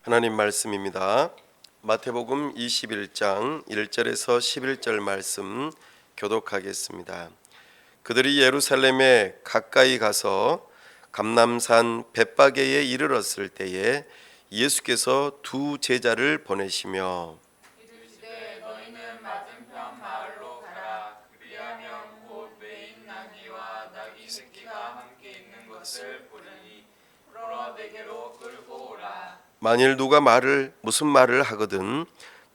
하나님 말씀입니다. 마태복음 21장 1절에서 11절 말씀 교독하겠습니다. 그들이 예루살렘에 가까이 가서 감람산 벳바게에 이르렀을 때에 예수께서 두 제자를 보내시며 이르시되 너희는 맞은편 마을로 가라. 그리하면 곧 매인 나귀와 나귀 새끼가 함께 있는 것을 보리니 풀어 내게로 끌고 오라. 만일 누가 무슨 말을 하거든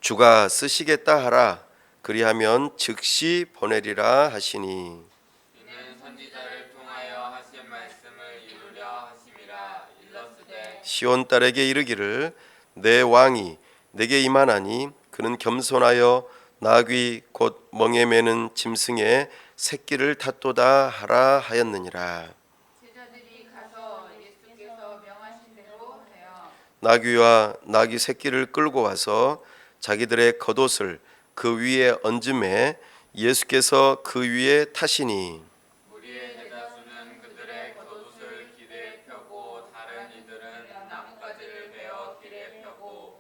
주가 쓰시겠다 하라. 그리하면 즉시 보내리라 하시니 이는 선지자를 통하여 하신 말씀을 이루려 하심이라. 일렀으되 시온 딸에게 이르기를 내 왕이 내게 임하나니 그는 겸손하여 나귀 곧 멍에 매는 짐승의 새끼를 탔도다 하라 하였느니라. 제자들이 가서 예수께서 명하신 대로 하여 나귀와 나귀 새끼를 끌고 와서 자기들의 겉옷을 그 위에 얹음에 예수께서 그 위에 타시니 무리의 대다수는 그들의 겉옷을 길에 펴고 다른 이들은 나뭇가지를 베어 길에 펴고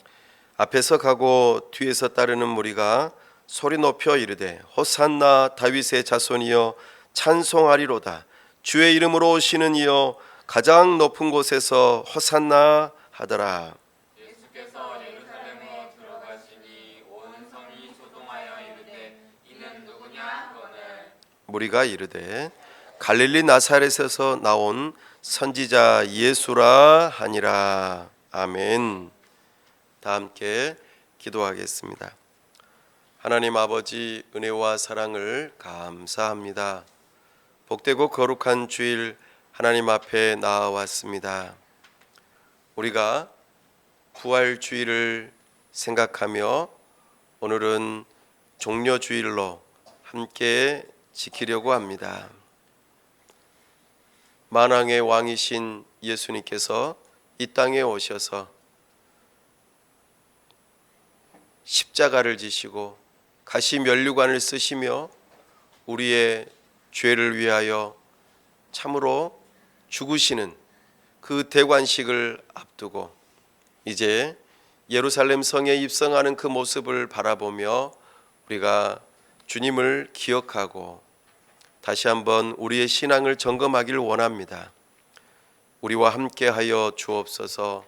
앞에서 가고 뒤에서 따르는 무리가 소리 높여 이르되 호산나 다윗의 자손이여 찬송하리로다. 주의 이름으로 오시는 이여 가장 높은 곳에서 호산나 하더라. 예수께서 예루살렘에 들어가시니 온 성이 소동하여 이르되 이는 누구냐 하거늘 무리가 이르되 갈릴리 나사렛에서 나온 선지자 예수라 하니라. 아멘. 다 함께 기도하겠습니다. 하나님 아버지, 은혜와 사랑을 감사합니다. 복되고 거룩한 주일 하나님 앞에 나와왔습니다. 우리가 부활 주일을 생각하며 오늘은 종려 주일로 함께 지키려고 합니다. 만왕의 왕이신 예수님께서 이 땅에 오셔서 십자가를 지시고 가시 면류관을 쓰시며 우리의 죄를 위하여 참으로 죽으시는 그 대관식을 앞두고 이제 예루살렘 성에 입성하는 그 모습을 바라보며 우리가 주님을 기억하고 다시 한번 우리의 신앙을 점검하기를 원합니다. 우리와 함께하여 주옵소서.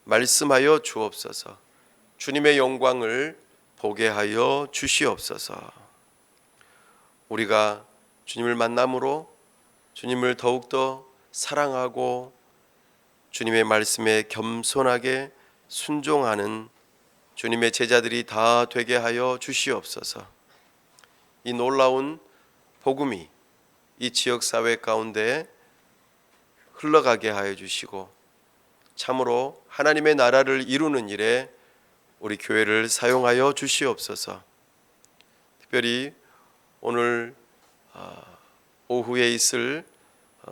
말씀하여 주옵소서. 주님의 영광을 보게 하여 주시옵소서. 우리가 주님을 만남으로 주님을 더욱더 사랑하고 주님의 말씀에 겸손하게 순종하는 주님의 제자들이 다 되게 하여 주시옵소서. 이 놀라운 복음이 이 지역사회 가운데 흘러가게 하여 주시고 참으로 하나님의 나라를 이루는 일에 우리 교회를 사용하여 주시옵소서. 특별히 오늘 오후에 있을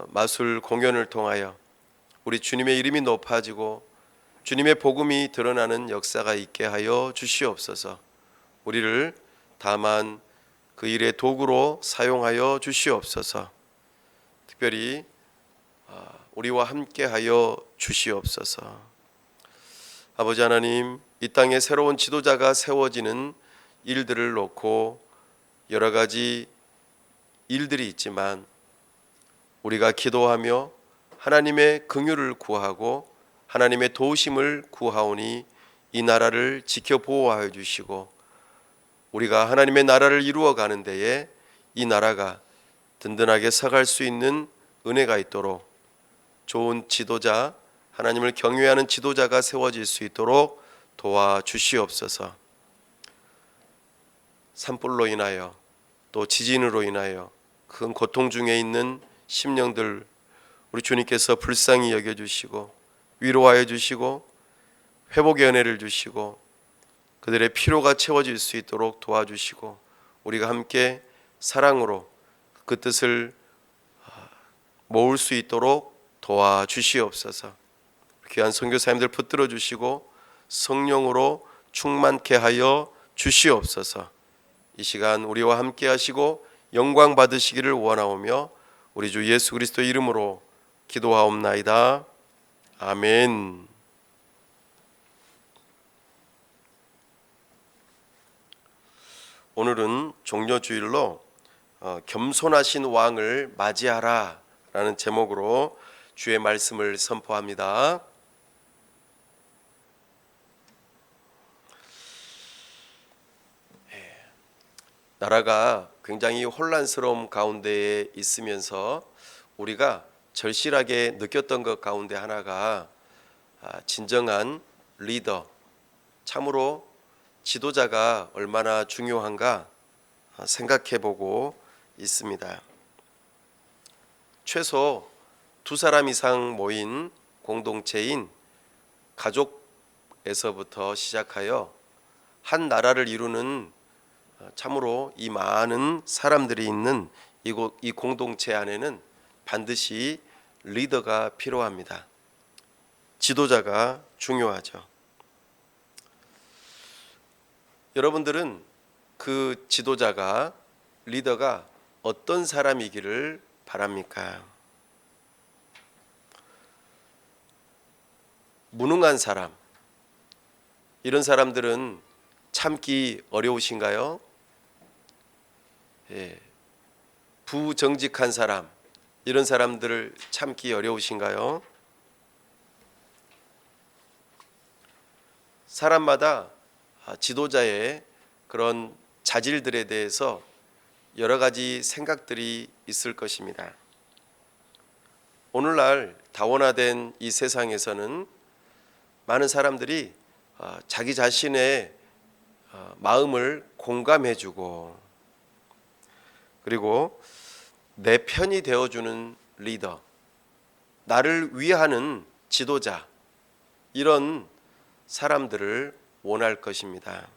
마술 공연을 통하여 우리 주님의 이름이 높아지고 주님의 복음이 드러나는 역사가 있게 하여 주시옵소서. 우리를 다만 그 일의 도구로 사용하여 주시옵소서. 특별히 우리와 함께하여 주시옵소서. 아버지 하나님, 이 땅에 새로운 지도자가 세워지는 일들을 놓고 여러 가지 일들이 있지만 우리가 기도하며 하나님의 긍휼을 구하고 하나님의 도우심을 구하오니 이 나라를 지켜 보호하여 주시고 우리가 하나님의 나라를 이루어 가는 데에 이 나라가 든든하게 서갈 수 있는 은혜가 있도록 좋은 지도자, 하나님을 경외하는 지도자가 세워질 수 있도록 도와주시옵소서. 산불로 인하여 또 지진으로 인하여 큰 고통 중에 있는 심령들 우리 주님께서 불쌍히 여겨주시고 위로하여 주시고 회복의 은혜를 주시고 그들의 필요가 채워질 수 있도록 도와주시고 우리가 함께 사랑으로 그 뜻을 모을 수 있도록 도와주시옵소서. 귀한 선교사님들 붙들어 주시고 성령으로 충만케 하여 주시옵소서. 이 시간 우리와 함께 하시고 영광 받으시기를 원하오며 우리 주 예수 그리스도 이름으로 기도하옵나이다. 아멘. 오늘은 종려주일로 겸손하신 왕을 맞이하라 라는 제목으로 주의 말씀을 선포합니다. 나라가 굉장히 혼란스러움 가운데에 있으면서 우리가 절실하게 느꼈던 것 가운데 하나가 진정한 리더, 참으로 지도자가 얼마나 중요한가 생각해 보고 있습니다. 최소 두 사람 이상 모인 공동체인 가족에서부터 시작하여 한 나라를 이루는 참으로 이 많은 사람들이 있는 이 공동체 안에는 반드시 리더가 필요합니다. 지도자가 중요하죠. 여러분들은 그 지도자가, 리더가 어떤 사람이기를 바랍니까? 무능한 사람, 이런 사람들은 참기 어려우신가요? 부정직한 사람, 이런 사람들을 참기 어려우신가요? 사람마다 지도자의 그런 자질들에 대해서 여러 가지 생각들이 있을 것입니다. 오늘날 다원화된 이 세상에서는 많은 사람들이 자기 자신의 마음을 공감해주고, 그리고 내 편이 되어주는 리더, 나를 위하는 지도자, 이런 사람들을 원할 것입니다.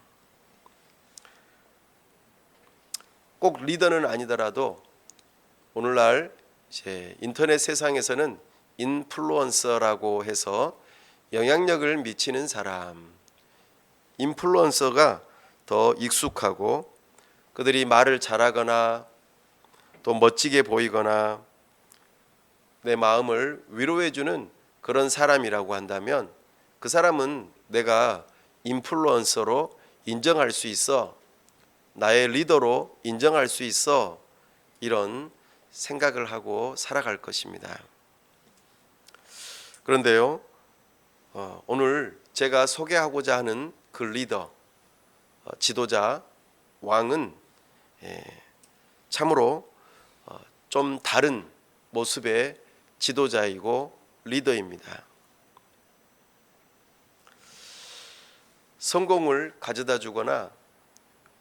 꼭 리더는 아니더라도 오늘날 이제 인터넷 세상에서는 인플루언서라고 해서 영향력을 미치는 사람, 인플루언서가 더 익숙하고, 그들이 말을 잘하거나 또 멋지게 보이거나 내 마음을 위로해주는 그런 사람이라고 한다면 그 사람은 내가 인플루언서로 인정할 수 있어, 나의 리더로 인정할 수 있어, 이런 생각을 하고 살아갈 것입니다. 그런데요, 오늘 제가 소개하고자 하는 그 리더, 지도자, 왕은 참으로 좀 다른 모습의 지도자이고 리더입니다. 성공을 가져다 주거나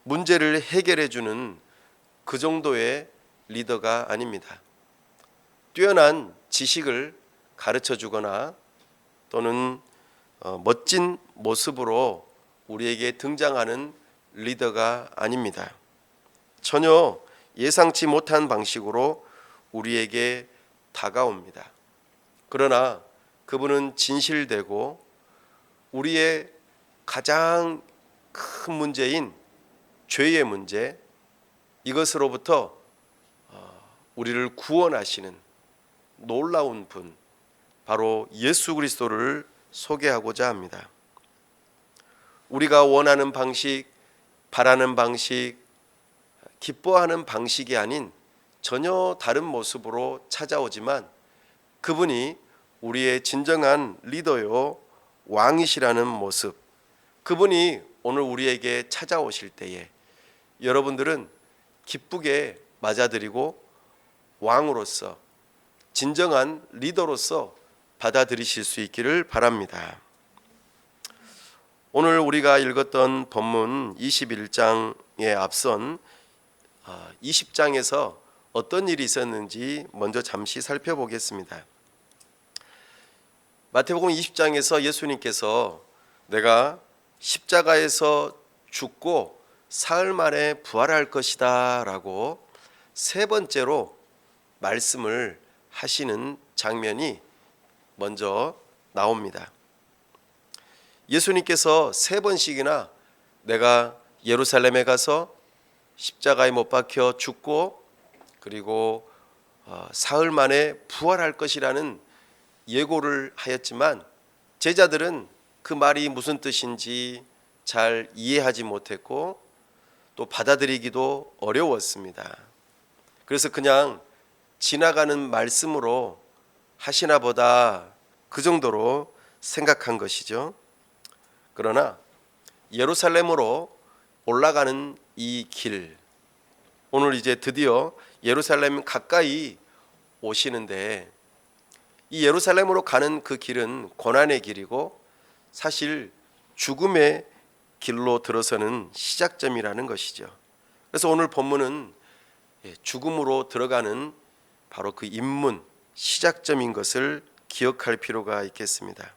문제를 해결해 주는 그 정도의 리더가 아닙니다. 뛰어난 지식을 가르쳐 주거나 또는 멋진 모습으로 우리에게 등장하는 리더가 아닙니다. 전혀 예상치 못한 방식으로 우리에게 다가옵니다. 그러나 그분은 진실되고 우리의 가장 큰 문제인 죄의 문제, 이것으로부터 우리를 구원하시는 놀라운 분, 바로 예수 그리스도를 소개하고자 합니다. 우리가 원하는 방식, 바라는 방식, 기뻐하는 방식이 아닌 전혀 다른 모습으로 찾아오지만 그분이 우리의 진정한 리더요 왕이시라는 모습, 그분이 오늘 우리에게 찾아오실 때에 여러분들은 기쁘게 맞아들이고 왕으로서, 진정한 리더로서 받아들이실 수 있기를 바랍니다. 오늘 우리가 읽었던 본문 21장에 앞선 20장에서 어떤 일이 있었는지 먼저 잠시 살펴보겠습니다. 마태복음 20장에서 예수님께서 내가 십자가에서 죽고 사흘 만에 부활할 것이다 라고 세 번째로 말씀을 하시는 장면이 먼저 나옵니다. 예수님께서 세 번씩이나 내가 예루살렘에 가서 십자가에 못 박혀 죽고 그리고 사흘 만에 부활할 것이라는 예고를 하였지만 제자들은 그 말이 무슨 뜻인지 잘 이해하지 못했고 또 받아들이기도 어려웠습니다. 그래서 그냥 지나가는 말씀으로 하시나 보다 그 정도로 생각한 것이죠. 그러나 예루살렘으로 올라가는 이 길, 오늘 이제 드디어 예루살렘 가까이 오시는데, 이 예루살렘으로 가는 그 길은 고난의 길이고 사실 죽음의 길로 들어서는 시작점이라는 것이죠. 그래서 오늘 본문은 죽음으로 들어가는 바로 그 입문, 시작점인 것을 기억할 필요가 있겠습니다.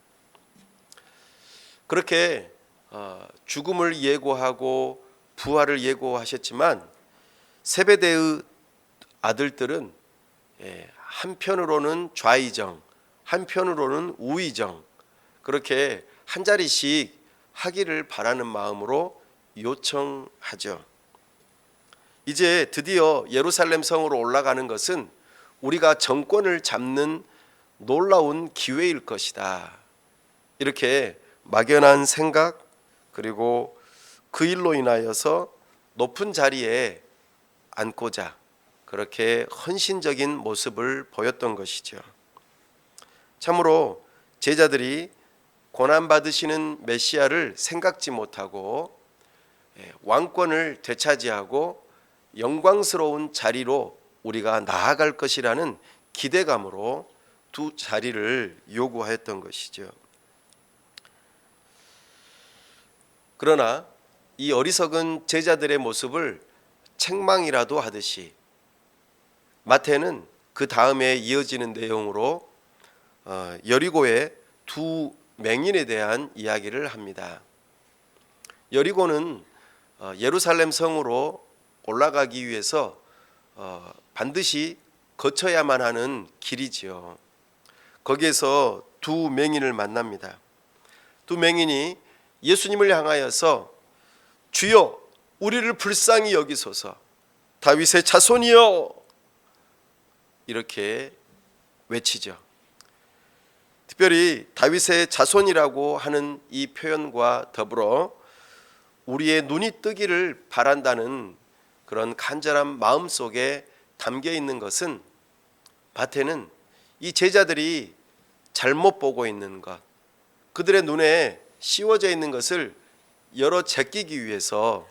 그렇게 죽음을 예고하고 부활을 예고하셨지만 세베대의 아들들은 한편으로는 좌의정, 한편으로는 우의정, 그렇게 한 자리씩 하기를 바라는 마음으로 요청하죠. 이제 드디어 예루살렘 성으로 올라가는 것은 우리가 정권을 잡는 놀라운 기회일 것이다. 이렇게 막연한 생각, 그리고 그 일로 인하여서 높은 자리에 앉고자 그렇게 헌신적인 모습을 보였던 것이죠. 참으로 제자들이 고난받으시는 메시아를 생각지 못하고 왕권을 되차지하고 영광스러운 자리로 우리가 나아갈 것이라는 기대감으로 두 자리를 요구하였던 것이죠. 그러나 이 어리석은 제자들의 모습을 책망이라도 하듯이 마태는 그 다음에 이어지는 내용으로 여리고의 두 맹인에 대한 이야기를 합니다. 여리고는 예루살렘 성으로 올라가기 위해서 반드시 거쳐야만 하는 길이지요. 거기에서 두 맹인을 만납니다. 두 맹인이 예수님을 향하여서 주여 우리를 불쌍히 여기소서, 다윗의 자손이여, 이렇게 외치죠. 특별히 다윗의 자손이라고 하는 이 표현과 더불어 우리의 눈이 뜨기를 바란다는 그런 간절한 마음 속에 담겨 있는 것은, 마태는 이 제자들이 잘못 보고 있는 것, 그들의 눈에 씌워져 있는 것을 열어 제끼기 위해서,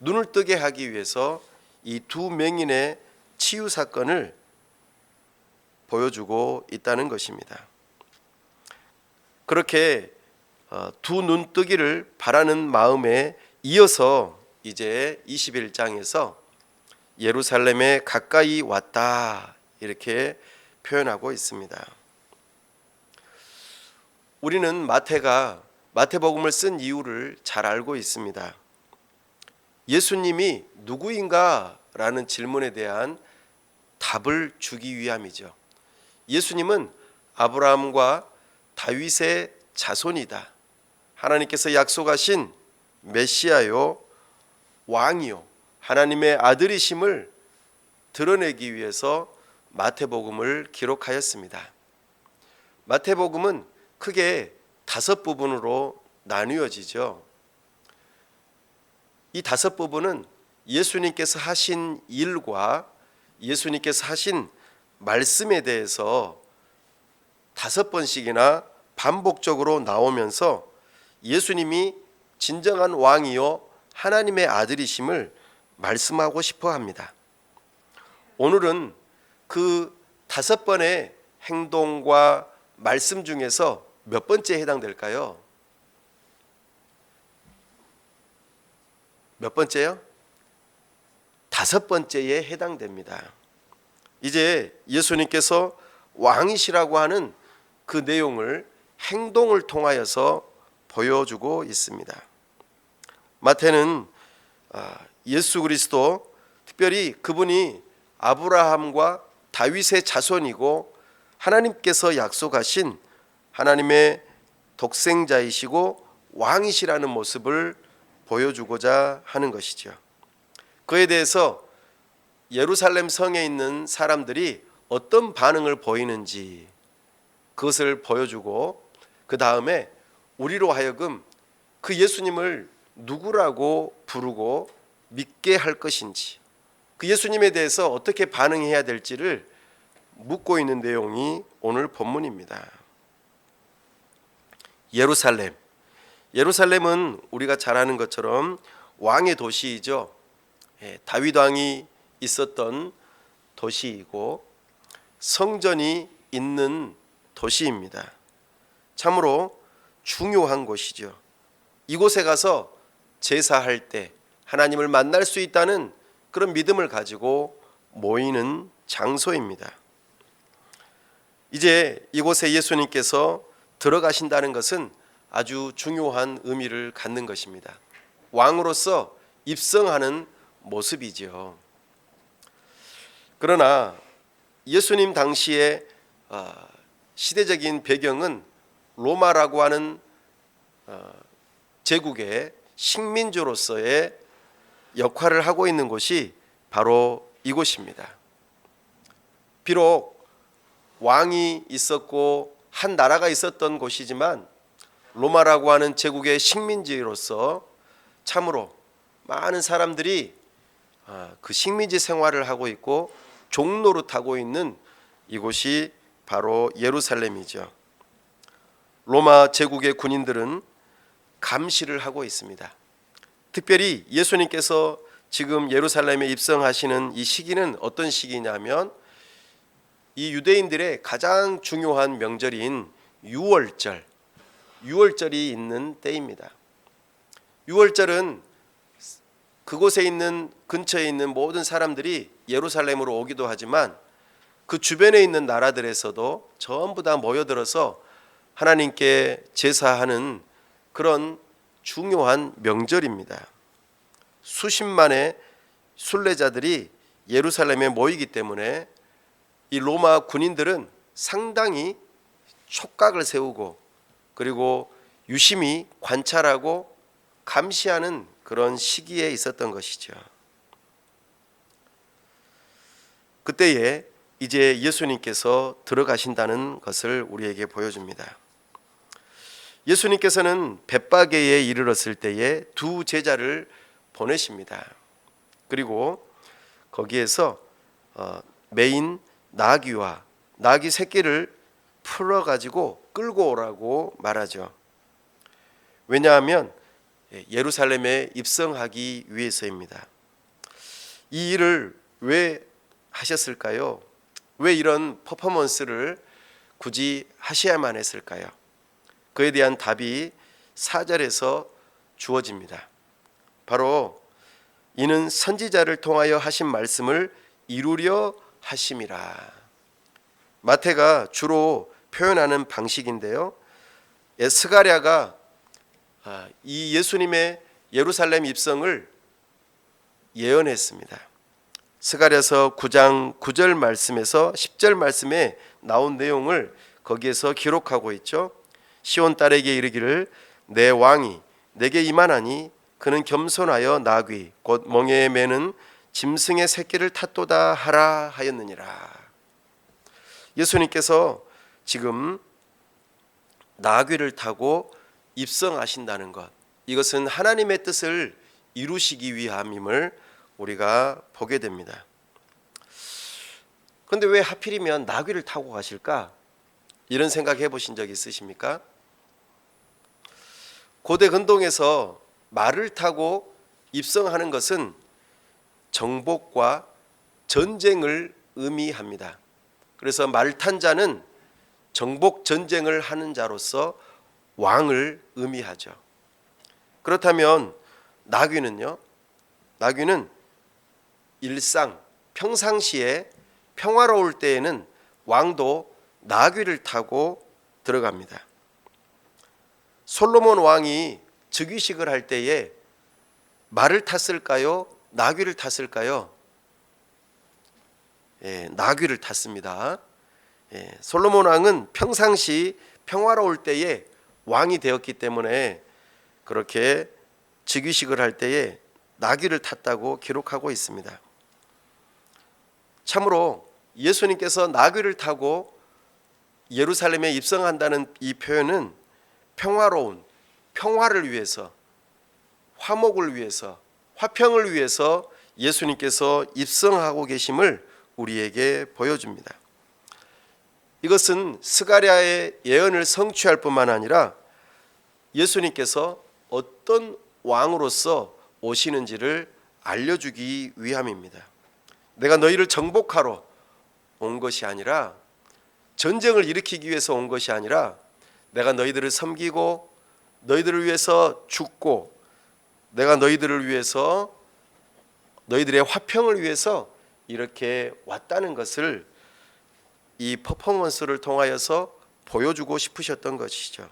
눈을 뜨게 하기 위해서 이 두 맹인의 치유 사건을 보여주고 있다는 것입니다. 그렇게 두 눈뜨기를 바라는 마음에 이어서 이제 21장에서 예루살렘에 가까이 왔다 이렇게 표현하고 있습니다. 우리는 마태가 마태복음을 쓴 이유를 잘 알고 있습니다. 예수님이 누구인가? 라는 질문에 대한 답을 주기 위함이죠. 예수님은 아브라함과 다윗의 자손이다. 하나님께서 약속하신 메시아요, 왕이요, 하나님의 아들이심을 드러내기 위해서 마태복음을 기록하였습니다. 마태복음은 크게 5부분으로 나누어지죠. 이 5부분은 예수님께서 하신 일과 예수님께서 하신 말씀에 대해서 5번씩이나 반복적으로 나오면서 예수님이 진정한 왕이요 하나님의 아들이심을 말씀하고 싶어 합니다. 오늘은 그 5번의 행동과 말씀 중에서 몇 번째에 해당될까요? 몇 번째요? 5번째에 해당됩니다. 이제 예수님께서 왕이시라고 하는 그 내용을 행동을 통하여서 보여주고 있습니다. 마태는 예수 그리스도, 특별히 그분이 아브라함과 다윗의 자손이고 하나님께서 약속하신 하나님의 독생자이시고 왕이시라는 모습을 보여주고자 하는 것이죠. 그에 대해서 예루살렘 성에 있는 사람들이 어떤 반응을 보이는지 그것을 보여주고, 그 다음에 우리로 하여금 그 예수님을 누구라고 부르고 믿게 할 것인지, 그 예수님에 대해서 어떻게 반응해야 될지를 묻고 있는 내용이 오늘 본문입니다. 예루살렘. 예루살렘은 우리가 잘 아는 것처럼 왕의 도시이죠. 다윗 왕이 있었던 도시이고 성전이 있는 도시입니다. 참으로 중요한 곳이죠. 이곳에 가서 제사할 때 하나님을 만날 수 있다는 그런 믿음을 가지고 모이는 장소입니다. 이제 이곳에 예수님께서 들어가신다는 것은 아주 중요한 의미를 갖는 것입니다. 왕으로서 입성하는 모습이죠. 그러나 예수님 당시의 시대적인 배경은 로마라고 하는 제국의 식민지로서의 역할을 하고 있는 곳이 바로 이곳입니다. 비록 왕이 있었고 한 나라가 있었던 곳이지만 로마라고 하는 제국의 식민지로서 참으로 많은 사람들이 그 식민지 생활을 하고 있고 종노릇하고 있는 이곳이 바로 예루살렘이죠. 로마 제국의 군인들은 감시를 하고 있습니다. 특별히 예수님께서 지금 예루살렘에 입성하시는 이 시기는 어떤 시기냐면 이 유대인들의 가장 중요한 명절인 유월절이 있는 때입니다. 유월절은 그곳에 있는 근처에 있는 모든 사람들이 예루살렘으로 오기도 하지만 그 주변에 있는 나라들에서도 전부 다 모여들어서 하나님께 제사하는 그런 중요한 명절입니다. 수십만의 순례자들이 예루살렘에 모이기 때문에 이 로마 군인들은 상당히 촉각을 세우고 그리고 유심히 관찰하고 감시하는 그런 시기에 있었던 것이죠. 그때에 이제 예수님께서 들어가신다는 것을 우리에게 보여줍니다. 예수님께서는 벳바게에 이르렀을 때에 두 제자를 보내십니다. 그리고 거기에서 메인 나귀와 나귀 새끼를 풀어가지고 끌고 오라고 말하죠. 왜냐하면 예루살렘에 입성하기 위해서입니다. 이 일을 왜 하셨을까요? 왜 이런 퍼포먼스를 굳이 하셔야만 했을까요? 그에 대한 답이 4절에서 주어집니다. 바로 이는 선지자를 통하여 하신 말씀을 이루려 하심이라. 마태가 주로 표현하는 방식인데요. 스가랴가 이 예수님의 예루살렘 입성을 예언했습니다. 스가랴서 9장 9절 말씀에서 10절 말씀에 나온 내용을 거기에서 기록하고 있죠. 시온 딸에게 이르기를 내 왕이 내게 임하나니 그는 겸손하여 나귀 곧 멍에에 매는 짐승의 새끼를 탔도다 하라 하였느니라. 예수님께서 지금 나귀를 타고 입성하신다는 것, 이것은 하나님의 뜻을 이루시기 위함임을 우리가 보게 됩니다. 그런데 왜 하필이면 나귀를 타고 가실까? 이런 생각 해보신 적 있으십니까? 고대 근동에서 말을 타고 입성하는 것은 정복과 전쟁을 의미합니다. 그래서 말 탄 자는 정복 전쟁을 하는 자로서 왕을 의미하죠. 그렇다면 나귀는요? 나귀는 평상시에 평화로울 때에는 왕도 나귀를 타고 들어갑니다. 솔로몬 왕이 즉위식을 할 때에 말을 탔을까요? 나귀를 탔을까요? 나귀를 탔습니다. 솔로몬 왕은 평상시 평화로울 때에 왕이 되었기 때문에 그렇게 즉위식을 할 때에 나귀를 탔다고 기록하고 있습니다. 참으로 예수님께서 나귀를 타고 예루살렘에 입성한다는 이 표현은 평화로운 평화를 위해서, 화목을 위해서, 화평을 위해서 예수님께서 입성하고 계심을 우리에게 보여줍니다. 이것은 스가랴의 예언을 성취할 뿐만 아니라 예수님께서 어떤 왕으로서 오시는지를 알려주기 위함입니다. 내가 너희를 정복하러 온 것이 아니라, 전쟁을 일으키기 위해서 온 것이 아니라, 내가 너희들을 섬기고 너희들을 위해서 죽고 내가 너희들을 위해서, 너희들의 화평을 위해서 이렇게 왔다는 것을 이 퍼포먼스를 통하여서 보여주고 싶으셨던 것이죠.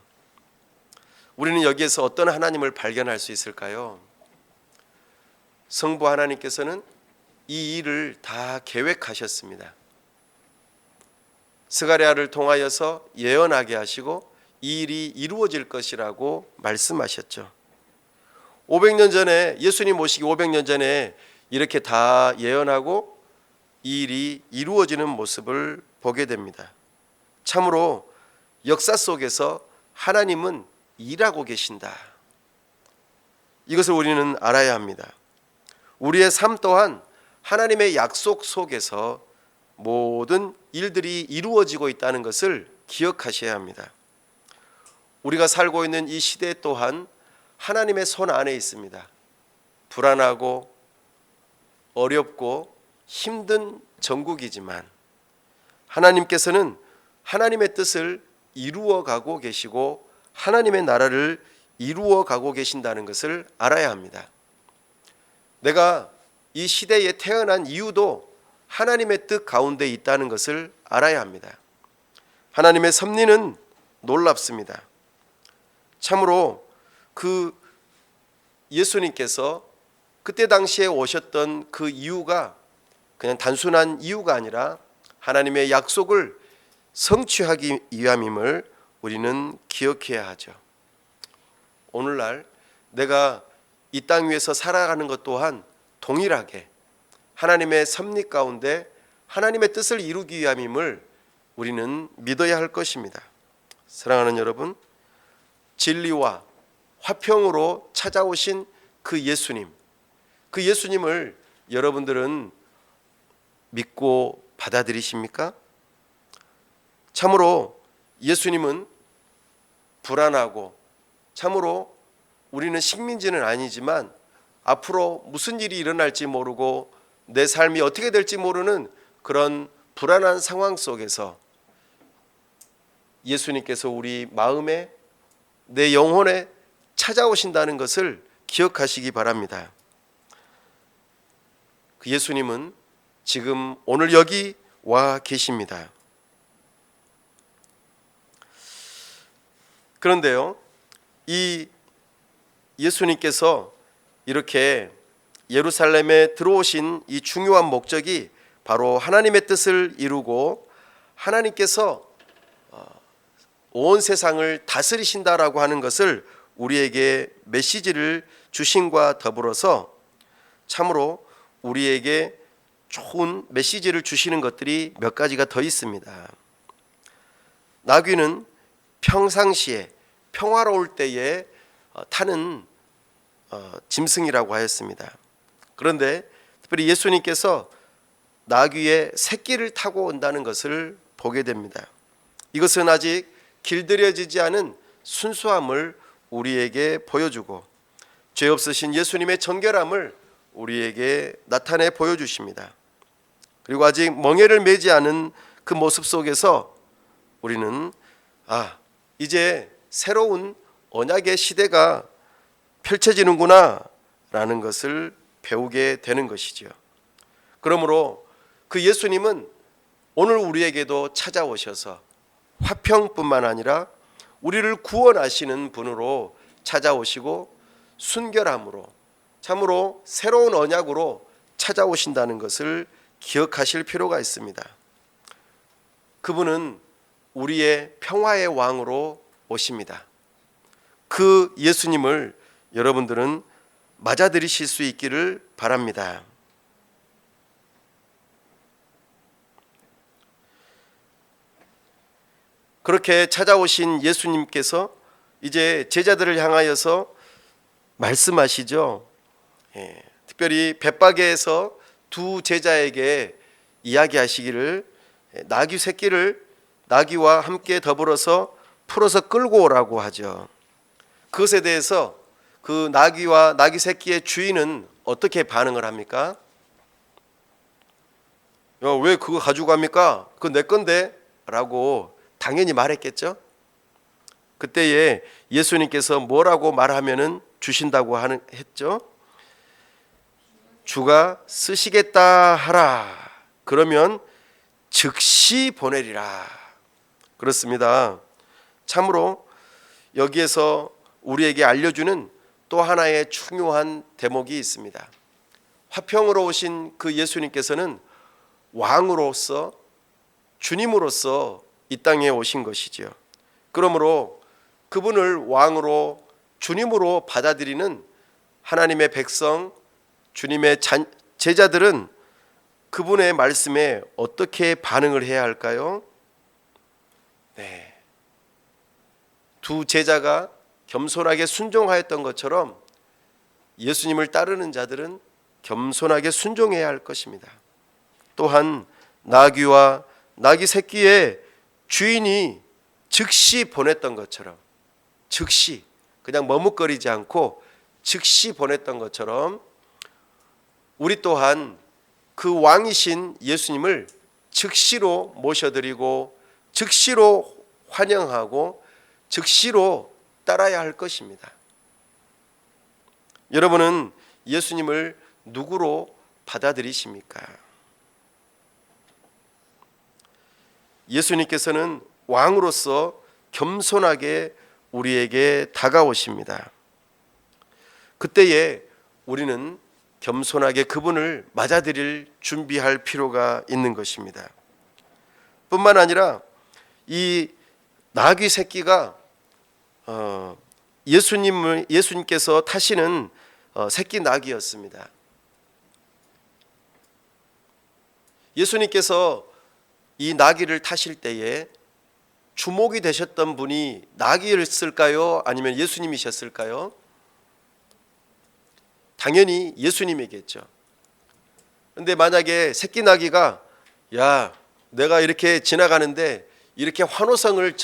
우리는 여기에서 어떤 하나님을 발견할 수 있을까요? 성부 하나님께서는 이 일을 다 계획하셨습니다. 스가랴를 통하여서 예언하게 하시고 이 일이 이루어질 것이라고 말씀하셨죠. 500년 전에, 예수님 오시기 500년 전에 이렇게 다 예언하고 이 일이 이루어지는 모습을 보게 됩니다. 참으로 역사 속에서 하나님은 일하고 계신다. 이것을 우리는 알아야 합니다. 우리의 삶 또한 하나님의 약속 속에서 모든 일들이 이루어지고 있다는 것을 기억하셔야 합니다. 우리가 살고 있는 이 시대 또한 하나님의 손 안에 있습니다. 불안하고 어렵고 힘든 전국이지만 하나님께서는 하나님의 뜻을 이루어가고 계시고 하나님의 나라를 이루어가고 계신다는 것을 알아야 합니다. 내가 이 시대에 태어난 이유도 하나님의 뜻 가운데 있다는 것을 알아야 합니다. 하나님의 섭리는 놀랍습니다. 참으로 그 예수님께서 그때 당시에 오셨던 그 이유가 그냥 단순한 이유가 아니라 하나님의 약속을 성취하기 위함임을 우리는 기억해야 하죠. 오늘날 내가 이 땅 위에서 살아가는 것 또한 동일하게 하나님의 섭리 가운데 하나님의 뜻을 이루기 위함임을 우리는 믿어야 할 것입니다. 사랑하는 여러분, 진리와 화평으로 찾아오신 그 예수님, 그 예수님을 여러분들은 믿고 받아들이십니까? 참으로 예수님은 불안하고, 참으로 우리는 식민지는 아니지만 앞으로 무슨 일이 일어날지 모르고 내 삶이 어떻게 될지 모르는 그런 불안한 상황 속에서 예수님께서 우리 마음에, 내 영혼에 찾아오신다는 것을 기억하시기 바랍니다. 그 예수님은 지금 오늘 여기 와 계십니다. 그런데요, 이 예수님께서 이렇게 예루살렘에 들어오신 이 중요한 목적이 바로 하나님의 뜻을 이루고 하나님께서 온 세상을 다스리신다라고 하는 것을 우리에게 메시지를 주심과 더불어서 참으로 우리에게 좋은 메시지를 주시는 것들이 몇 가지가 더 있습니다. 나귀는 평상시에 평화로울 때에 타는 짐승이라고 하였습니다. 그런데 특별히 예수님께서 나귀의 새끼를 타고 온다는 것을 보게 됩니다. 이것은 아직 길들여지지 않은 순수함을 우리에게 보여주고 죄 없으신 예수님의 정결함을 우리에게 나타내 보여주십니다. 그리고 아직 멍에를 매지 않은 그 모습 속에서 우리는 이제 새로운 언약의 시대가 펼쳐지는구나 라는 것을 배우게 되는 것이죠. 그러므로 그 예수님은 오늘 우리에게도 찾아오셔서 화평뿐만 아니라 우리를 구원하시는 분으로 찾아오시고 순결함으로 참으로 새로운 언약으로 찾아오신다는 것을 기억하실 필요가 있습니다. 그분은 우리의 평화의 왕으로 오십니다. 그 예수님을 여러분들은 맞아들이실 수 있기를 바랍니다. 그렇게 찾아오신 예수님께서 이제 제자들을 향하여서 말씀하시죠. 특별히 벳바게에서 두 제자에게 이야기하시기를 나귀 새끼를 나귀와 함께 더불어서 풀어서 끌고 오라고 하죠. 그것에 대해서 그 나귀와 나귀 새끼의 주인은 어떻게 반응을 합니까? 야, 왜 그거 가지고 갑니까? 그거 내 건데 라고 당연히 말했겠죠. 그때에 예수님께서 뭐라고 말하면은 주신다고 했죠. 주가 쓰시겠다 하라. 그러면 즉시 보내리라. 그렇습니다. 참으로 여기에서 우리에게 알려주는 또 하나의 중요한 대목이 있습니다. 화평으로 오신 그 예수님께서는 왕으로서 주님으로서 이 땅에 오신 것이지요. 그러므로 그분을 왕으로 주님으로 받아들이는 하나님의 백성, 주님의 제자들은 그분의 말씀에 어떻게 반응을 해야 할까요? 네. 두 제자가 겸손하게 순종하였던 것처럼 예수님을 따르는 자들은 겸손하게 순종해야 할 것입니다. 또한 나귀와 나귀 새끼의 주인이 즉시 보냈던 것처럼, 즉시 그냥 머뭇거리지 않고 즉시 보냈던 것처럼 우리 또한 그 왕이신 예수님을 즉시로 모셔드리고 즉시로 환영하고 즉시로 따라야 할 것입니다. 여러분은 예수님을 누구로 받아들이십니까? 예수님께서는 왕으로서 겸손하게 우리에게 다가오십니다. 그때에 우리는 겸손하게 그분을 맞아들일 준비할 필요가 있는 것입니다. 뿐만 아니라 이 나귀 새끼가 예수님께서 타시는 새끼 나귀였습니다. 예수님께서 이 나귀를 타실 때에 주목이 되셨던 분이 나귀였을까요? 아니면 예수님이셨을까요? 당연히 예수님이겠죠. 근데 만약에 새끼 나귀가 야, 내가 이렇게 지나가는데 이렇게 환호성을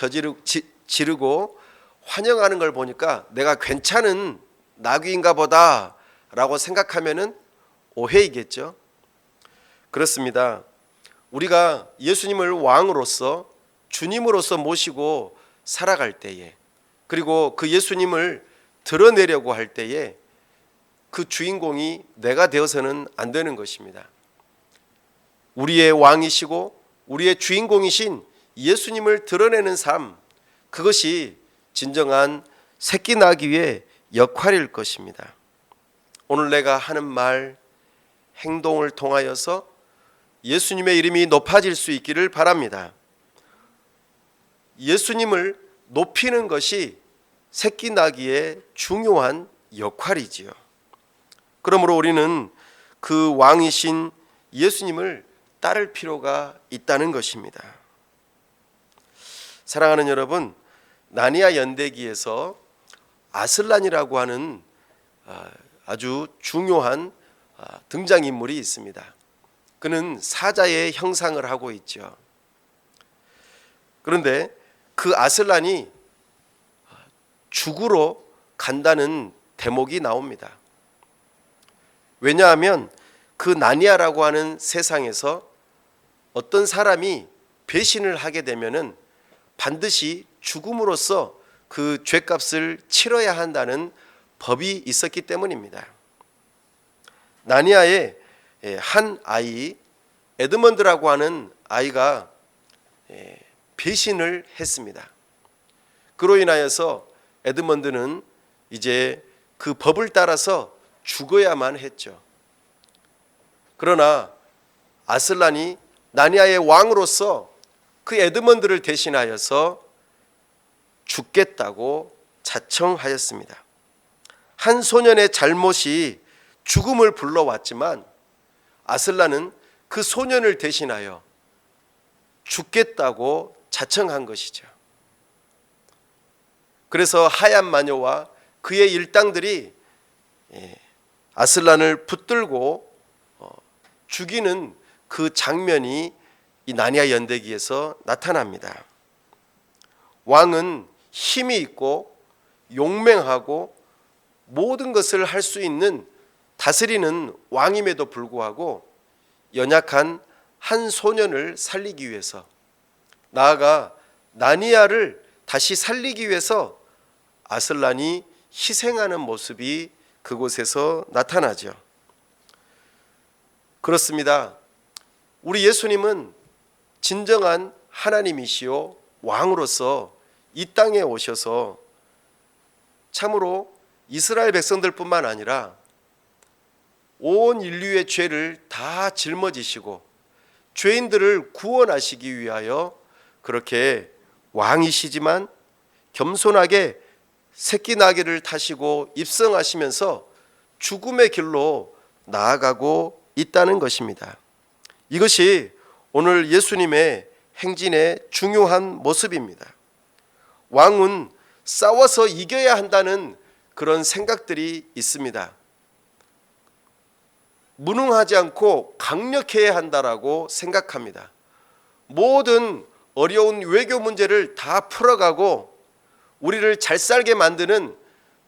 지르고 환영하는 걸 보니까 내가 괜찮은 나귀인가 보다 라고 생각하면은 오해이겠죠. 그렇습니다. 우리가 예수님을 왕으로서 주님으로서 모시고 살아갈 때에, 그리고 그 예수님을 드러내려고 할 때에 그 주인공이 내가 되어서는 안 되는 것입니다. 우리의 왕이시고 우리의 주인공이신 예수님을 드러내는 삶, 그것이 진정한 새끼 나귀의 역할일 것입니다. 오늘 내가 하는 말, 행동을 통하여서 예수님의 이름이 높아질 수 있기를 바랍니다. 예수님을 높이는 것이 새끼 나귀의 중요한 역할이지요. 그러므로 우리는 그 왕이신 예수님을 따를 필요가 있다는 것입니다. 사랑하는 여러분, 나니아 연대기에서 아슬란이라고 하는 아주 중요한 등장인물이 있습니다. 그는 사자의 형상을 하고 있죠. 그런데 그 아슬란이 죽으러 간다는 대목이 나옵니다. 왜냐하면 그 나니아라고 하는 세상에서 어떤 사람이 배신을 하게 되면은 반드시 죽음으로써 그 죄값을 치러야 한다는 법이 있었기 때문입니다. 나니아의 한 아이, 에드먼드라고 하는 아이가 배신을 했습니다. 그로 인하여서 에드먼드는 이제 그 법을 따라서 죽어야만 했죠. 그러나 아슬란이 나니아의 왕으로서 그 에드먼드를 대신하여서 죽겠다고 자청하였습니다. 한 소년의 잘못이 죽음을 불러왔지만 아슬란은 그 소년을 대신하여 죽겠다고 자청한 것이죠. 그래서 하얀 마녀와 그의 일당들이 아슬란을 붙들고 죽이는 그 장면이 이 나니아 연대기에서 나타납니다. 왕은 힘이 있고 용맹하고 모든 것을 할 수 있는 다스리는 왕임에도 불구하고 연약한 한 소년을 살리기 위해서, 나아가 나니아를 다시 살리기 위해서 아슬란이 희생하는 모습이 그곳에서 나타나죠. 그렇습니다. 우리 예수님은 진정한 하나님이시요 왕으로서 이 땅에 오셔서 참으로 이스라엘 백성들뿐만 아니라 온 인류의 죄를 다 짊어지시고 죄인들을 구원하시기 위하여 그렇게 왕이시지만 겸손하게 새끼 나귀를 타시고 입성하시면서 죽음의 길로 나아가고 있다는 것입니다. 이것이 오늘 예수님의 행진의 중요한 모습입니다. 왕은 싸워서 이겨야 한다는 그런 생각들이 있습니다. 무능하지 않고 강력해야 한다라고 생각합니다. 모든 어려운 외교 문제를 다 풀어가고 우리를 잘 살게 만드는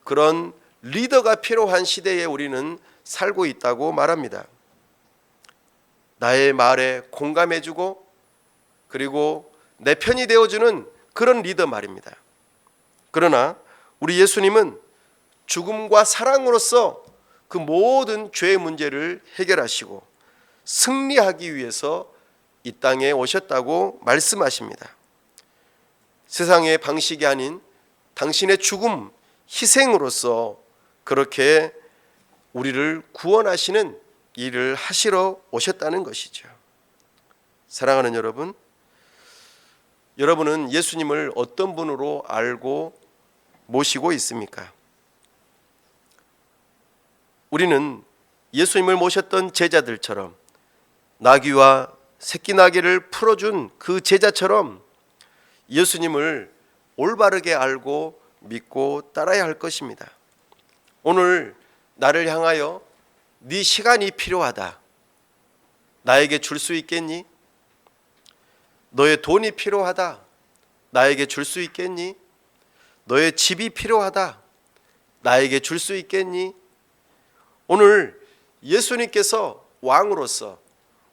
그런 리더가 필요한 시대에 우리는 살고 있다고 말합니다. 나의 말에 공감해주고 그리고 내 편이 되어주는 그런 리더 말입니다. 그러나 우리 예수님은 죽음과 사랑으로서 그 모든 죄의 문제를 해결하시고 승리하기 위해서 이 땅에 오셨다고 말씀하십니다. 세상의 방식이 아닌 당신의 죽음, 희생으로서 그렇게 우리를 구원하시는 일을 하시러 오셨다는 것이죠. 사랑하는 여러분, 여러분은 예수님을 어떤 분으로 알고 모시고 있습니까? 우리는 예수님을 모셨던 제자들처럼 나귀와 새끼 나귀를 풀어준 그 제자처럼 예수님을 올바르게 알고 믿고 따라야 할 것입니다. 오늘 나를 향하여 네 시간이 필요하다. 나에게 줄 수 있겠니? 너의 돈이 필요하다. 나에게 줄 수 있겠니? 너의 집이 필요하다. 나에게 줄 수 있겠니? 오늘 예수님께서 왕으로서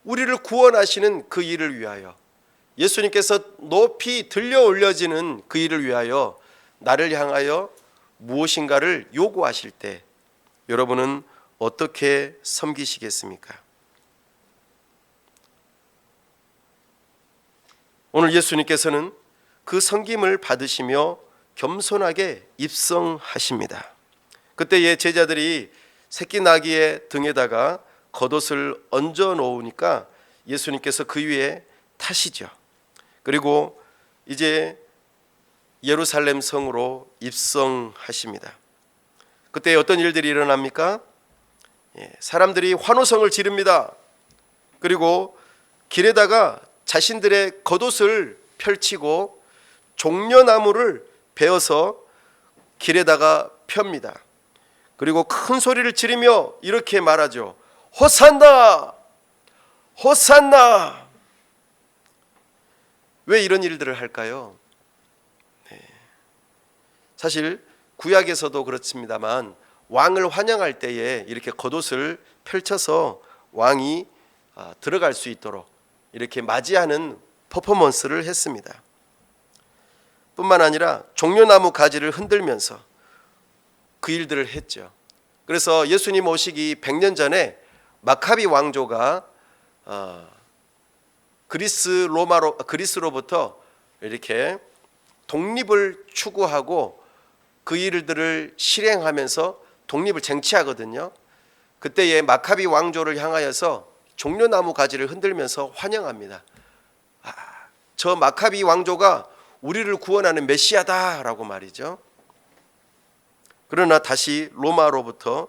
우리를 구원하시는 그 일을 위하여, 예수님께서 높이 들려 올려지는 그 일을 위하여 나를 향하여 무엇인가를 요구하실 때 여러분은 어떻게 섬기시겠습니까? 오늘 예수님께서는 그 섬김을 받으시며 겸손하게 입성하십니다. 그때의 제자들이 새끼 나귀의 등에다가 겉옷을 얹어 놓으니까 예수님께서 그 위에 타시죠. 그리고 이제 예루살렘 성으로 입성하십니다. 그때 어떤 일들이 일어납니까? 사람들이 환호성을 지릅니다. 그리고 길에다가 자신들의 겉옷을 펼치고 종려나무를 베어서 길에다가 펴니다. 그리고 큰 소리를 지르며 이렇게 말하죠. 호산나! 호산나! 왜 이런 일들을 할까요? 사실 구약에서도 그렇습니다만 왕을 환영할 때에 이렇게 겉옷을 펼쳐서 왕이 들어갈 수 있도록 이렇게 맞이하는 퍼포먼스를 했습니다. 뿐만 아니라 종려나무 가지를 흔들면서 그 일들을 했죠. 그래서 예수님 오시기 100년 전에 마카비 왕조가 그리스로부터 이렇게 독립을 추구하고 그 일들을 실행하면서 독립을 쟁취하거든요. 그때의 마카비 왕조를 향하여서 종려나무 가지를 흔들면서 환영합니다. 저 마카비 왕조가 우리를 구원하는 메시아다라고 말이죠. 그러나 다시 로마로부터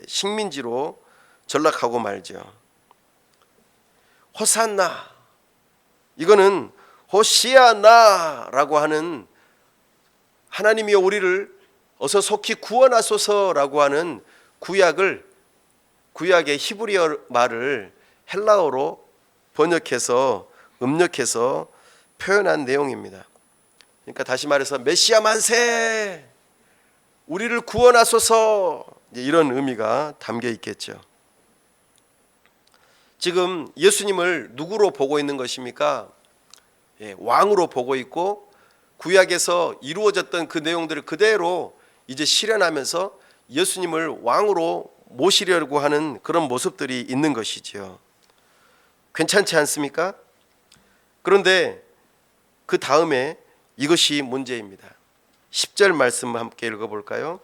식민지로 전락하고 말죠. 호산나, 이거는 호시아나라고 하는 하나님이여 우리를 어서 속히 구원하소서라고 하는 구약을 구약의 히브리어 말을 헬라어로 번역해서 음력해서 표현한 내용입니다. 그러니까 다시 말해서 메시아 만세! 우리를 구원하소서! 이런 의미가 담겨 있겠죠. 지금 예수님을 누구로 보고 있는 것입니까? 왕으로 보고 있고 구약에서 이루어졌던 그 내용들을 그대로 이제 실현하면서 예수님을 왕으로 모시려고 하는 그런 모습들이 있는 것이지요. 괜찮지 않습니까? 그런데 그 다음에 이것이 문제입니다. 10절 말씀 함께 읽어볼까요?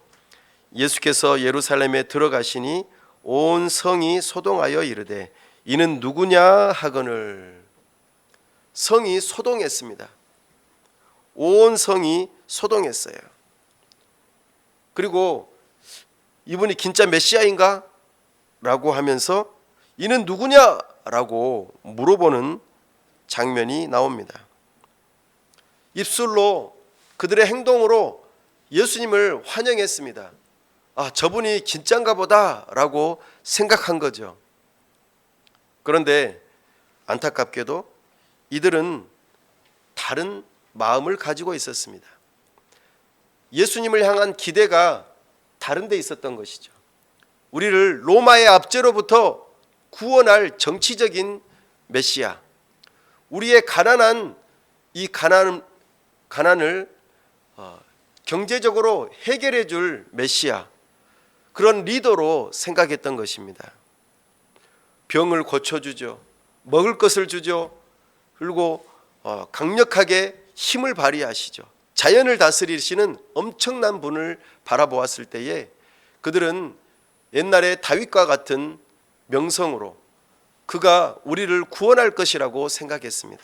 예수께서 예루살렘에 들어가시니 온 성이 소동하여 이르되 이는 누구냐 하거늘. 성이 소동했습니다. 온 성이 소동했어요. 그리고 이분이 진짜 메시아인가? 라고 하면서 이는 누구냐? 라고 물어보는 장면이 나옵니다. 입술로 그들의 행동으로 예수님을 환영했습니다. 아, 저분이 진짜인가 보다 라고 생각한 거죠. 그런데 안타깝게도 이들은 다른 마음을 가지고 있었습니다. 예수님을 향한 기대가 다른 데 있었던 것이죠. 우리를 로마의 압제로부터 구원할 정치적인 메시아, 우리의 가난한 이 가난을 경제적으로 해결해 줄 메시아, 그런 리더로 생각했던 것입니다. 병을 고쳐주죠. 먹을 것을 주죠. 그리고 강력하게 힘을 발휘하시죠. 자연을 다스리시는 엄청난 분을 바라보았을 때에 그들은 옛날에 다윗과 같은 명성으로 그가 우리를 구원할 것이라고 생각했습니다.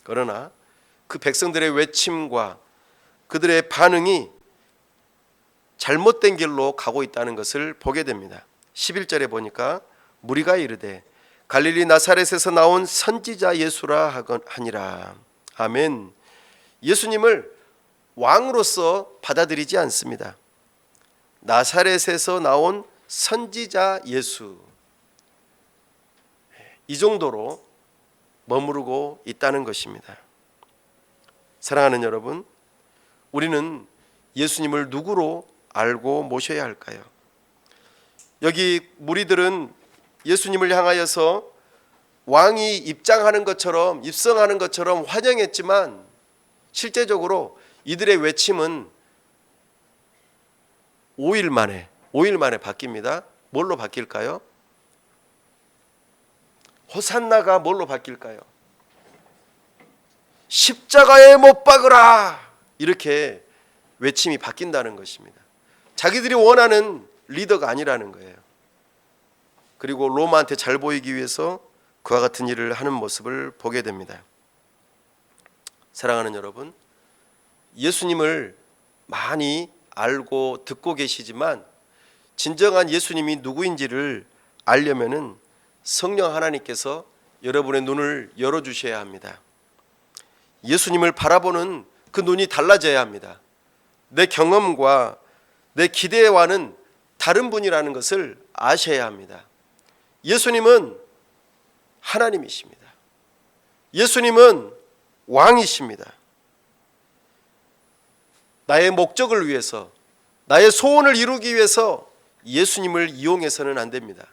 그러나 그 백성들의 외침과 그들의 반응이 잘못된 길로 가고 있다는 것을 보게 됩니다. 11절에 보니까 무리가 이르되 갈릴리 나사렛에서 나온 선지자 예수라 하니라. 아멘. 예수님을 왕으로서 받아들이지 않습니다. 나사렛에서 나온 선지자 예수, 이 정도로 머무르고 있다는 것입니다. 사랑하는 여러분, 우리는 예수님을 누구로 알고 모셔야 할까요? 여기 무리들은 예수님을 향하여서 왕이 입장하는 것처럼, 입성하는 것처럼 환영했지만 실제적으로 이들의 외침은 5일 만에 바뀝니다. 뭘로 바뀔까요? 호산나가 뭘로 바뀔까요? 십자가에 못 박으라! 이렇게 외침이 바뀐다는 것입니다. 자기들이 원하는 리더가 아니라는 거예요. 그리고 로마한테 잘 보이기 위해서 그와 같은 일을 하는 모습을 보게 됩니다. 사랑하는 여러분, 예수님을 많이 알고 듣고 계시지만 진정한 예수님이 누구인지를 알려면은 성령 하나님께서 여러분의 눈을 열어주셔야 합니다. 예수님을 바라보는 그 눈이 달라져야 합니다. 내 경험과 내 기대와는 다른 분이라는 것을 아셔야 합니다. 예수님은 하나님이십니다. 예수님은 왕이십니다. 나의 목적을 위해서, 나의 소원을 이루기 위해서 예수님을 이용해서는 안 됩니다.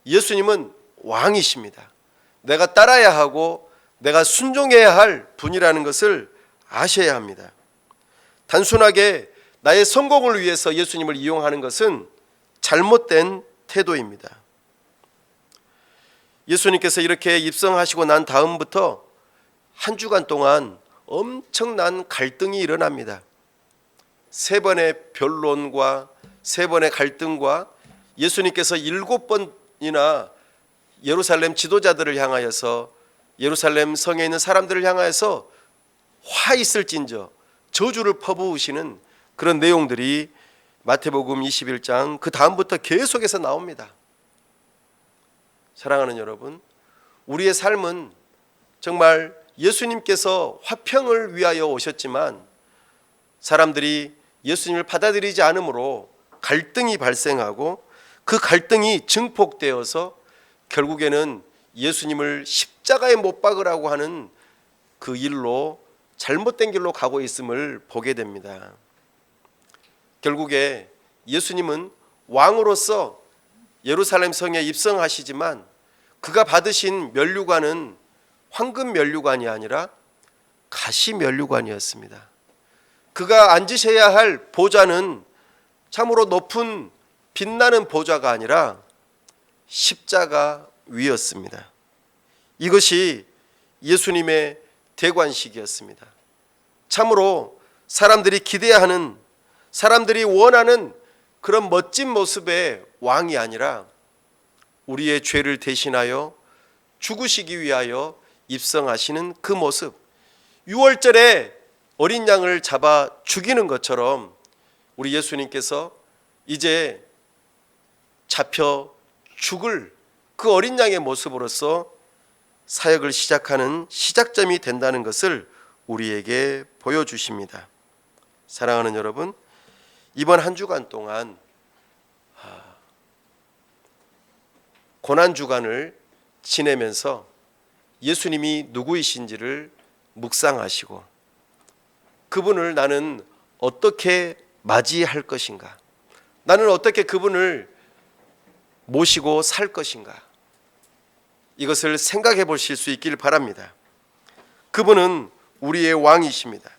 예수님은 왕이십니다. 내가 따라야 하고 내가 순종해야 할 분이라는 것을 아셔야 합니다. 단순하게 나의 성공을 위해서 예수님을 이용하는 것은 잘못된 태도입니다. 예수님께서 이렇게 입성하시고 난 다음부터 한 주간 동안 엄청난 갈등이 일어납니다. 3번의 변론과 3번의 갈등과 예수님께서 7번이나 예루살렘 지도자들을 향하여서, 예루살렘 성에 있는 사람들을 향하여서 화 있을진저 저주를 퍼부으시는 그런 내용들이 마태복음 21장 그 다음부터 계속해서 나옵니다. 사랑하는 여러분, 우리의 삶은 정말 예수님께서 화평을 위하여 오셨지만 사람들이 예수님을 받아들이지 않으므로 갈등이 발생하고 그 갈등이 증폭되어서 결국에는 예수님을 십자가에 못 박으라고 하는 그 일로 잘못된 길로 가고 있음을 보게 됩니다. 결국에 예수님은 왕으로서 예루살렘 성에 입성하시지만 그가 받으신 면류관은 황금 면류관이 아니라 가시 면류관이었습니다. 그가 앉으셔야 할 보좌는 참으로 높은 빛나는 보좌가 아니라 십자가 위였습니다. 이것이 예수님의 대관식이었습니다. 참으로 사람들이 기대하는, 사람들이 원하는 그런 멋진 모습의 왕이 아니라 우리의 죄를 대신하여 죽으시기 위하여 입성하시는 그 모습, 6월절에 어린 양을 잡아 죽이는 것처럼 우리 예수님께서 이제 잡혀 죽을 그 어린 양의 모습으로서 사역을 시작하는 시작점이 된다는 것을 우리에게 보여주십니다. 사랑하는 여러분, 이번 한 주간 동안 고난주간을 지내면서 예수님이 누구이신지를 묵상하시고 그분을 나는 어떻게 맞이할 것인가, 나는 어떻게 그분을 모시고 살 것인가, 이것을 생각해 보실 수 있길 바랍니다. 그분은 우리의 왕이십니다.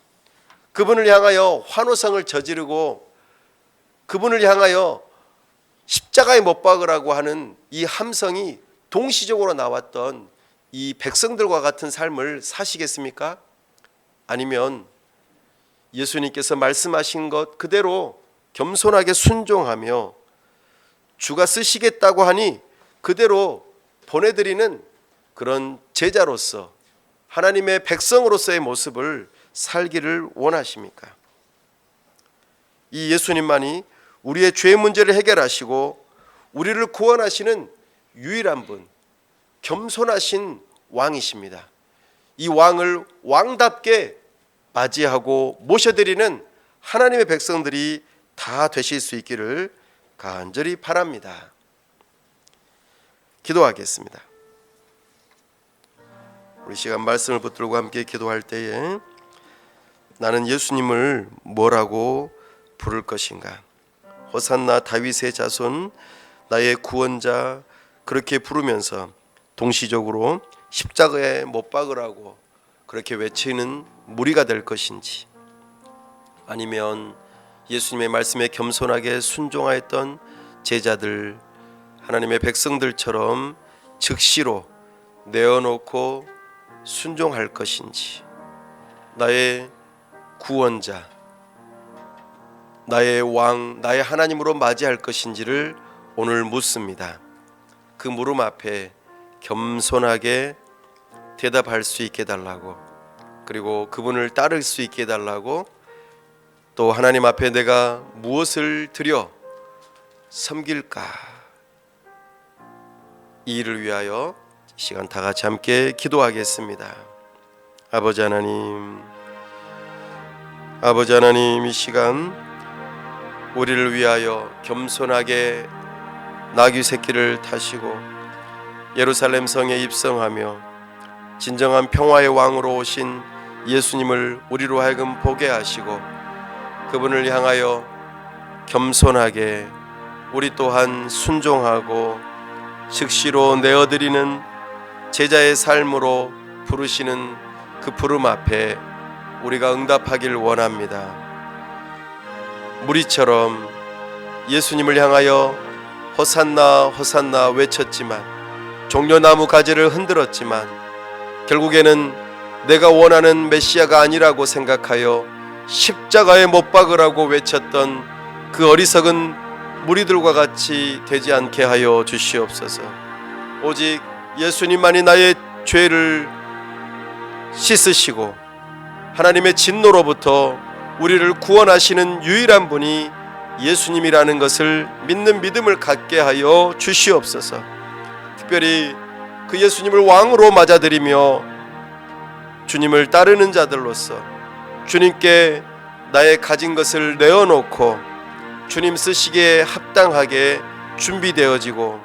그분을 향하여 환호성을 저지르고 그분을 향하여 십자가에 못 박으라고 하는 이 함성이 동시적으로 나왔던 이 백성들과 같은 삶을 사시겠습니까? 아니면 예수님께서 말씀하신 것 그대로 겸손하게 순종하며 주가 쓰시겠다고 하니 그대로 보내드리는 그런 제자로서 하나님의 백성으로서의 모습을 살기를 원하십니까? 이 예수님만이 우리의 죄 문제를 해결하시고 우리를 구원하시는 유일한 분, 겸손하신 왕이십니다. 이 왕을 왕답게 맞이하고 모셔드리는 하나님의 백성들이 다 되실 수 있기를 간절히 바랍니다. 기도하겠습니다. 우리 시간 말씀을 붙들고 함께 기도할 때에 나는 예수님을 뭐라고 부를 것인가? 호산나 다윗의 자손, 나의 구원자, 그렇게 부르면서 동시적으로 십자가에 못 박으라고 그렇게 외치는 무리가 될 것인지, 아니면 예수님의 말씀에 겸손하게 순종하였던 제자들, 하나님의 백성들처럼 즉시로 내어놓고 순종할 것인지, 나의 구원자, 나의 왕, 나의 하나님으로 맞이할 것인지를 오늘 묻습니다. 그 물음 앞에 겸손하게 대답할 수 있게 해달라고, 그리고 그분을 따를 수 있게 해달라고, 또 하나님 앞에 내가 무엇을 드려 섬길까, 이 일을 위하여 이 시간 다 같이 함께 기도하겠습니다. 아버지 하나님, 아버지 하나님, 이 시간 우리를 위하여 겸손하게 나귀 새끼를 타시고 예루살렘 성에 입성하며 진정한 평화의 왕으로 오신 예수님을 우리로 하여금 보게 하시고 그분을 향하여 겸손하게 우리 또한 순종하고 즉시로 내어드리는 제자의 삶으로 부르시는 그 부름 앞에 우리가 응답하길 원합니다. 무리처럼 예수님을 향하여 호산나 호산나 외쳤지만, 종려나무 가지를 흔들었지만 결국에는 내가 원하는 메시아가 아니라고 생각하여 십자가에 못 박으라고 외쳤던 그 어리석은 무리들과 같이 되지 않게 하여 주시옵소서. 오직 예수님만이 나의 죄를 씻으시고 하나님의 진노로부터 우리를 구원하시는 유일한 분이 예수님이라는 것을 믿는 믿음을 갖게 하여 주시옵소서. 특별히 그 예수님을 왕으로 맞아들이며 주님을 따르는 자들로서 주님께 나의 가진 것을 내어놓고 주님 쓰시기에 합당하게 준비되어지고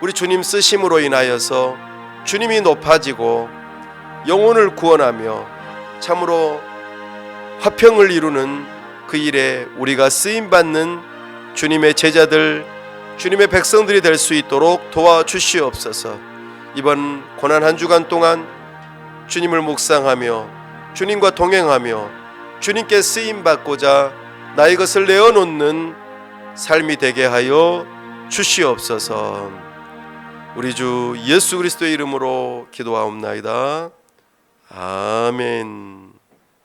우리 주님 쓰심으로 인하여서 주님이 높아지고 영혼을 구원하며 참으로 화평을 이루는 그 일에 우리가 쓰임받는 주님의 제자들, 주님의 백성들이 될 수 있도록 도와주시옵소서. 이번 고난 한 주간 동안 주님을 묵상하며 주님과 동행하며 주님께 쓰임받고자 나의 것을 내어놓는 삶이 되게 하여 주시옵소서. 우리 주 예수 그리스도의 이름으로 기도하옵나이다. 아멘.